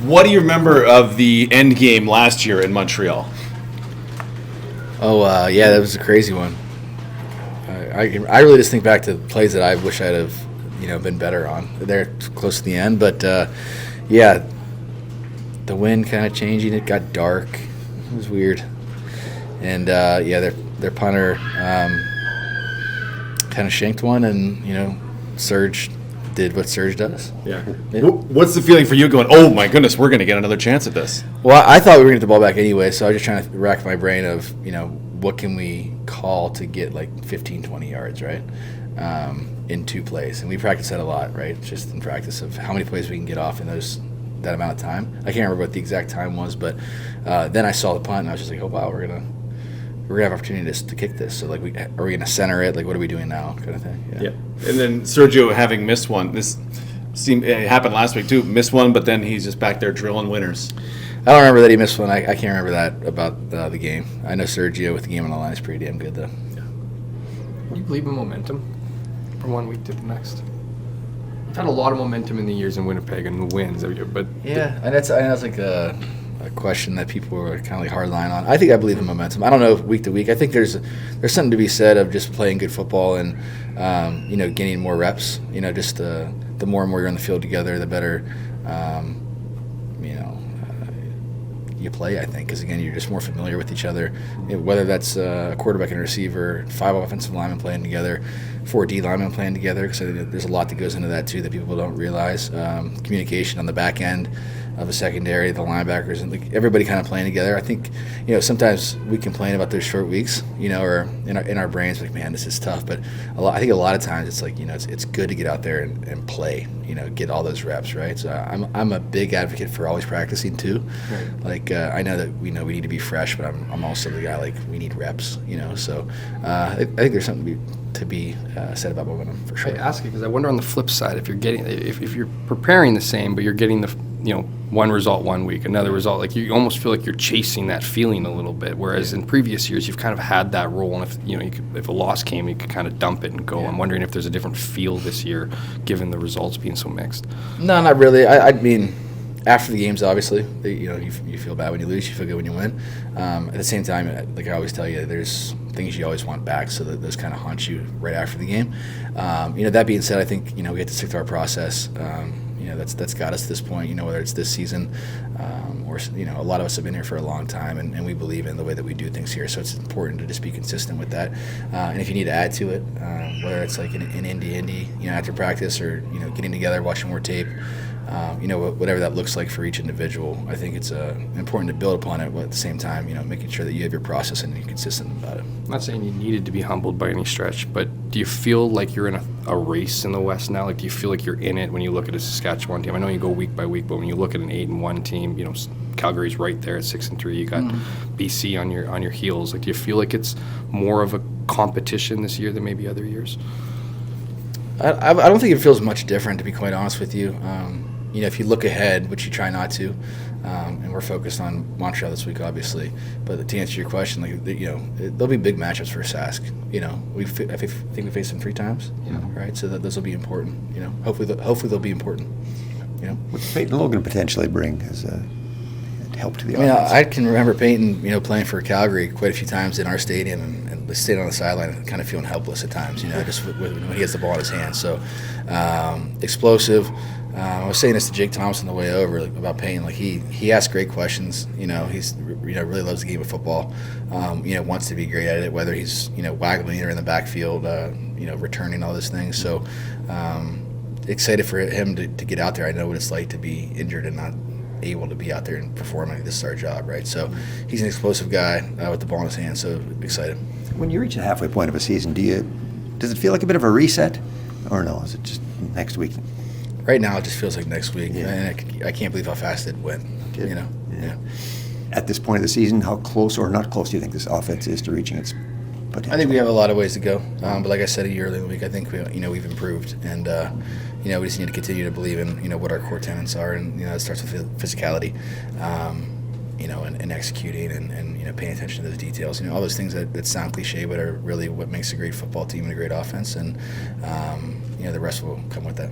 What do you remember of the end game last year in Montreal? Oh, yeah, that was a crazy one. I really just think back to plays that I wish I'd have, been better on. They're close to the end, but yeah, the wind kind of changing. It got dark. It was weird, and yeah, their punter kind of shanked one, and Serge did what Serge does. Yeah. What's the feeling for you going, oh my goodness, we're going to get another chance at this? Well, I thought we were going to get the ball back anyway, so I was just trying to rack my brain of, what can we call to get like 15, 20 yards, right, in 2 plays. And we practice that a lot, right, just in practice of how many plays we can get off in that amount of time. I can't remember what the exact time was, but then I saw the punt, and I was just like, oh, wow, we're going to have opportunities to kick this. So, like, are we going to center it? Like, what are we doing now kind of thing? Yeah. And then Sergio having missed one. It happened last week, too. Missed one, but then he's just back there drilling winners. I don't remember that he missed one. I can't remember that about the game. I know Sergio with the game on the line is pretty damn good, though. Yeah. You believe in momentum from one week to the next? We've had a lot of momentum in the years in Winnipeg and wins, but yeah, and that's like a question that people are kind of like hard line on. I believe in momentum. I don't know week to week. I think there's something to be said of just playing good football and getting more reps. Just the more and more you're on the field together, the better. You play, I think, because again, you're just more familiar with each other. Whether that's a quarterback and a receiver, 5 offensive linemen playing together, 4 D linemen playing together, because there's a lot that goes into that too that people don't realize. Communication on the back end of a secondary, the linebackers, and like everybody kind of playing together. I think sometimes we complain about those short weeks, or in our brains, like, man, this is tough. But I think a lot of times it's like it's good to get out there and play, get all those reps, right? So I'm a big advocate for always practicing too. Right. Like I know that we need to be fresh, but I'm also the guy like we need reps, So I think there's something to be said about momentum for sure. I ask you because I wonder on the flip side if you're preparing the same, but you're getting the one result one week, another result. Like you almost feel like you're chasing that feeling a little bit. Whereas in previous years, you've kind of had that role, and if a loss came, you could kind of dump it and go. Yeah. I'm wondering if there's a different feel this year, given the results being so mixed. No, not really. I mean, after the games, obviously, you feel bad when you lose, you feel good when you win. At the same time, like I always tell you, there's things you always want back, so that those kind of haunt you right after the game. That being said, I think we have to stick to our process. That's got us to this point, whether it's this season or, a lot of us have been here for a long time, and we believe in the way that we do things here. So it's important to just be consistent with that. And if you need to add to it, whether it's like an Indy, after practice or, getting together, watching more tape, whatever that looks like for each individual, I think it's important to build upon it, but at the same time, making sure that you have your process and you're consistent about it. I'm not saying you needed to be humbled by any stretch, but do you feel like you're in a race in the West now? Like, do you feel like you're in it when you look at a Saskatchewan team? I know you go week by week, but when you look at an 8-1 team, Calgary's right there at 6-3. You got BC on your heels. Like, do you feel like it's more of a competition this year than maybe other years? I don't think it feels much different, to be quite honest with you. If you look ahead, which you try not to, and we're focused on Montreal this week, obviously. But to answer your question, there'll be big matchups for Sask. I think we faced them 3 times, right? So those will be important. Hopefully they'll be important. What Peyton Logan potentially bring as a help to the offense? I can remember Peyton, playing for Calgary quite a few times in our stadium and staying on the sideline and kind of feeling helpless at times. Just when he has the ball in his hand. So explosive. I was saying this to Jake Thomas on the way over about Payne. Like he asks great questions. He's really loves the game of football. Wants to be great at it. Whether he's waggling or in the backfield, returning all those things. So excited for him to get out there. I know what it's like to be injured and not able to be out there and perform. This is our job, right? So he's an explosive guy with the ball in his hand. So excited. When you reach the halfway point of a season, does it feel like a bit of a reset, or no? Is it just next week? Right now, it just feels like next week. Yeah. And I can't believe how fast it went. Yeah. At this point of the season, how close or not close do you think this offense is to reaching its potential? I think we have a lot of ways to go. But like I said a year earlier in the week, I think we've improved, and we just need to continue to believe in what our core tenets are, and it starts with physicality, and executing and paying attention to those details. All those things that sound cliche, but are really what makes a great football team and a great offense, and the rest will come with that.